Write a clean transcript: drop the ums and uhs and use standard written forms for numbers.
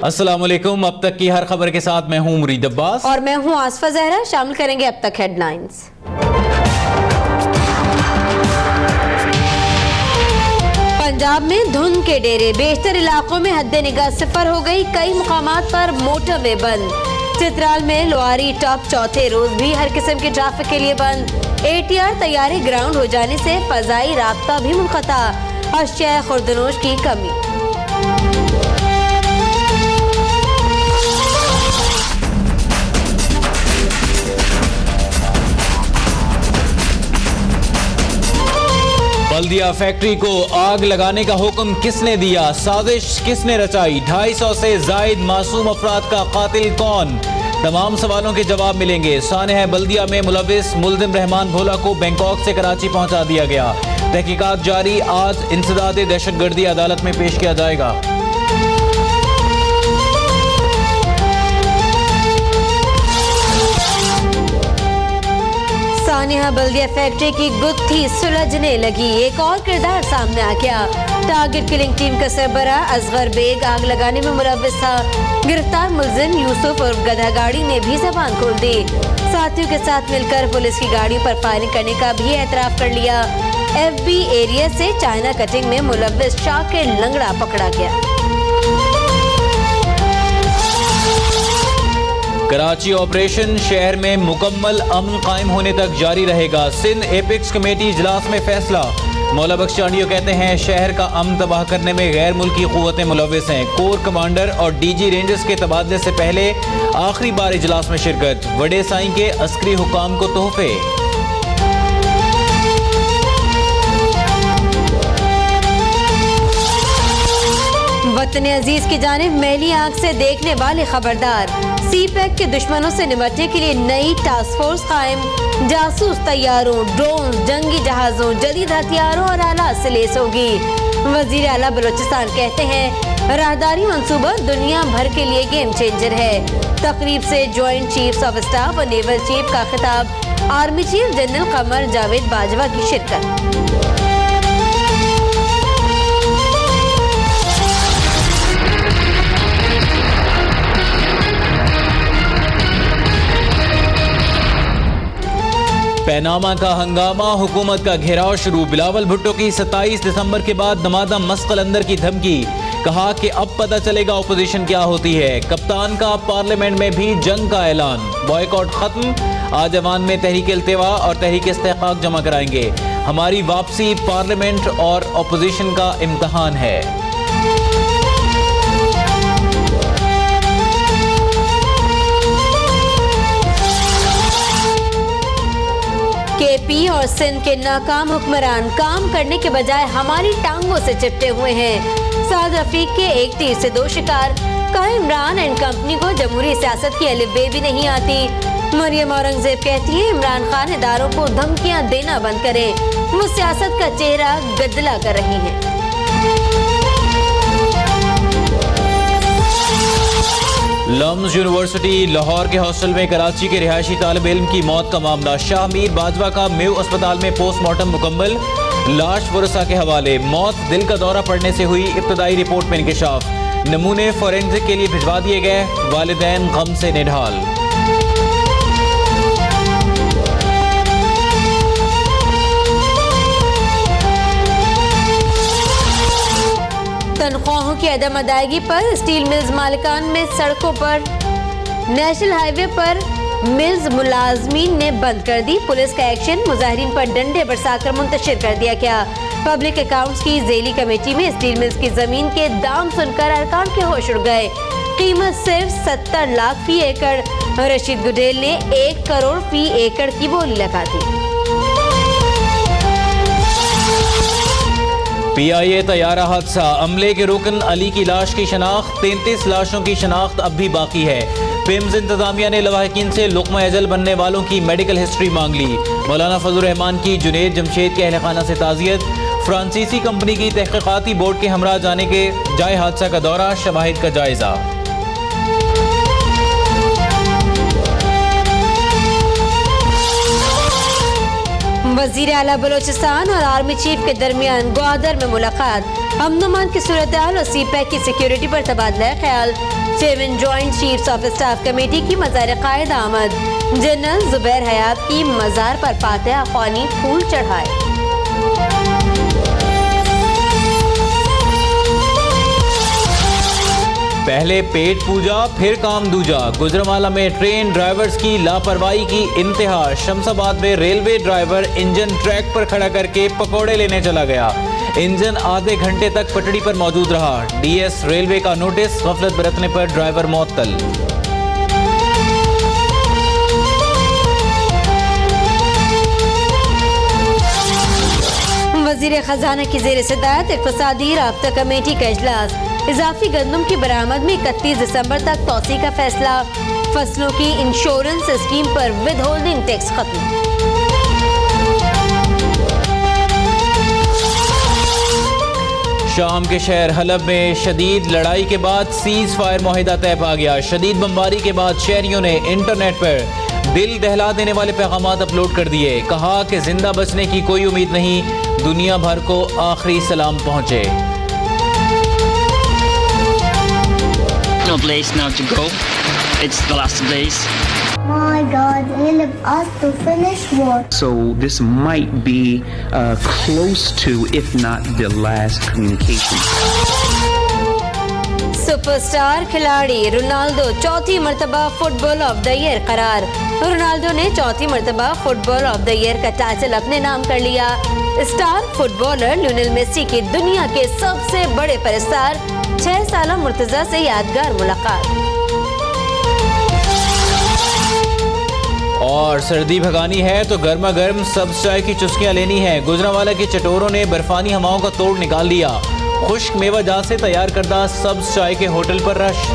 अस्सलामुअलैकुम। अब तक की हर खबर के साथ मैं हूं मुरीद अब्बास और मैं हूं आसफा जहरा। शामिल करेंगे अब तक हेडलाइंस। पंजाब में धुंध के डेरे, बेशतर इलाकों में हद्दे निगाह सिफर हो गई, कई मुकामात पर मोटरवे बंद। चित्राल में लोहारी टॉप चौथे रोज भी हर किस्म के ट्रैफिक के लिए बंद। ATR तैयारी ग्राउंड हो जाने से फजाई राब्ता भी मुनक़ता, अशिया खुर्दनोश की कमी। बल्दिया फैक्ट्री को आग लगाने का हुक्म किसने दिया? साजिश किसने रचाई? 250 से जायद मासूम अफराद का कातिल कौन? तमाम सवालों के जवाब मिलेंगे। सानेह बल्दिया में मुलविस मुल्जिम रहमान भोला को बैंकॉक से कराची पहुंचा दिया गया। तहकीकात जारी, आज इंसदाद दहशतगर्दी अदालत में पेश किया जाएगा। सानेहा बल्दिया फैक्ट्री की गुत्थी सुलझने लगी, एक और किरदार सामने आ गया। टारगेट किलिंग टीम का सरबरा असगर बेग आग लगाने में मुलव्विस था। गिरफ्तार मुल्जिम यूसुफ और गधा गाड़ी ने भी जबान खोल दी। साथियों के साथ मिलकर पुलिस की गाड़ी पर फायरिंग करने का भी एतराफ कर लिया। FB एरिया से चाइना कटिंग में मुलव्विस शाकिर लंगड़ा पकड़ा गया। कराची ऑपरेशन शहर में मुकम्मल अमन कायम होने तक जारी रहेगा। सिंध एपिक्स कमेटी इजलास में फैसला। मौला बख्श चांडियो कहते हैं शहर का अमन तबाह करने में गैर मुल्की कुव्वतें मुलव्विस हैं। कोर कमांडर और DG रेंजर्स के तबादले से पहले आखिरी बार इजलास में शिरकत। वडे साईं के अस्करी हुकाम को तोहफे। वतन अजीज की जानिब मैली आंख से देखने वाले खबरदार। CPEC के दुश्मनों से निपटने के लिए नई टास्क फोर्स कायम। जासूस तैयारों, ड्रोन, जंगी जहाजों, जदीद हथियारों और आलात से लेस होगी। वजीर आला बलोचिस्तान कहते हैं राहदारी मंसूबा दुनिया भर के लिए गेम चेंजर है। तकरीब से ज्वाइंट चीफ्स ऑफ स्टाफ और नेवल चीफ का खिताब। Army chief general Qamar Javed Bajwa की शिरकत। पैनामा का हंगामा, हुकूमत का घेराव शुरू। बिलावल भुट्टो की 27 दिसंबर के बाद दमादम मस्कल अंदर की धमकी। कहा कि अब पता चलेगा अपोजिशन क्या होती है। कप्तान का पार्लियामेंट में भी जंग का ऐलान। बॉयकॉट खत्म, आज अवान में तहरीक इल्तिवा और तहरीक इस्तेहकाक जमा कराएंगे। हमारी वापसी पार्लियामेंट और अपोजिशन का इम्तहान है। KP और सिंध के नाकाम हुक्मरान काम करने के बजाय हमारी टांगों से चिपटे हुए हैं। साउथ अफ्रीका के एक तीर से दो शिकार। कहा इमरान एंड कंपनी को जमहूरी सियासत की अलिफ बे भी नहीं आती। मरियम औरंगजेब कहती है इमरान खान इदारों को धमकियां देना बंद करें, वो सियासत का चेहरा गदला कर रही हैं। लम्स यूनिवर्सिटी लाहौर के हॉस्टल में कराची के रिहायशी तालिब इल्म की मौत का मामला। शाह मीर बाजवा का मेव अस्पताल में पोस्टमार्टम मुकम्मल, लाश वरसा के हवाले। मौत दिल का दौरा पड़ने से हुई, इब्तदाई रिपोर्ट में इंकशाफ। नमूने फोरेंसिक के लिए भिजवा दिए गए, वालिदैन गम से निढाल। तनख्वाहों की अदम अदायगी पर स्टील मिल्स मालिकान में सड़कों पर। नेशनल हाईवे पर मिल्स मुलाजमीन ने बंद कर दी। पुलिस का एक्शन, मुजाहिरीन पर डंडे बरसाकर मुंतशिर कर दिया गया। पब्लिक अकाउंट्स की झेली कमेटी में स्टील मिल्स की जमीन के दाम सुनकर अरकान के होश उड़ गए। कीमत सिर्फ 70 लाख फी एकड़। रशीद गुडेल ने 1 करोड़ फी एकड़ की बोली लगा दी। PIA तैयारा हादसा, अमले के रुकन अली की लाश की शनाख्त। 33 लाशों की शनाख्त अब भी बाकी है। पिम्स इंतजामिया ने लवाहिकीन से लुक्मा अजल बनने वालों की मेडिकल हिस्ट्री मांग ली। मौलाना फजल रहमान की जुनेद जमशेद के अहल खाना से ताज़ियत। फ्रांसीसी कंपनी की तहकीकाती बोर्ड के हमरा जाने के जाए हादसा का दौरा, शवाहिद का जायजा। वजीर आला बलोचिस्तान और आर्मी चीफ के दरमियान ग्वादर में मुलाकात, अमन की सूरत हाल और सीपैक की सिक्योरिटी पर तबादला ख्याल। Chairman joint chiefs of staff committee की मज़ार कायद आमद, जनरल जुबैर हयात की मज़ार पर फातिहा ख्वानी फूल चढ़ाए। पहले पेट पूजा फिर काम दूजा, गुजरांवाला में ट्रेन ड्राइवर्स की लापरवाही की इंतहा। शमशाबाद में रेलवे ड्राइवर इंजन ट्रैक पर खड़ा करके पकौड़े लेने चला गया, इंजन आधे घंटे तक पटड़ी पर मौजूद रहा। डीएस रेलवे का नोटिस, गफलत बरतने पर ड्राइवर मुअत्तल। वजीर खजाना की जेर सदारत इक़्तिसादी राब्ता कमेटी का इजलास, इजाफी गंदम की बरामद में 31 दिसंबर तक तौसी का फैसला। फसलों की इंश्योरेंस स्कीम पर विद होल्डिंग टैक्स खत्म। शाम के शहर हलब में शदीद लड़ाई के बाद सीज फायर मुआहिदा तय पा गया। शदीद बमबारी के बाद शहरियों ने इंटरनेट पर दिल दहला देने वाले पैगामात अपलोड कर दिए। कहा कि जिंदा बचने की कोई उम्मीद नहीं, दुनिया भर को आखिरी सलाम पहुंचे। No place now to go. It's the last place. My God, will us to finish what? So this might be close to, if not the last communication. Superstar खिलाड़ी रोनाल्डो चौथी मर्तबा फुटबॉल ऑफ द ईयर करार। Ronaldo ने चौथी मर्तबा football of the year का title अपने नाम कर लिया। स्टार फुटबॉलर लियोनेल मेसी की दुनिया के सबसे बड़े परस्तार 6 साल मुर्तजा से यादगार मुलाकात। और सर्दी भगानी है तो गर्मा गर्म सब्ज चाय की चुस्कियां लेनी है। गुजरांवाला के चटोरों ने बर्फानी हवाओं का तोड़ निकाल दिया। खुश्क मेवा जात से तैयार करदा सब्ज चाय के होटल पर रश।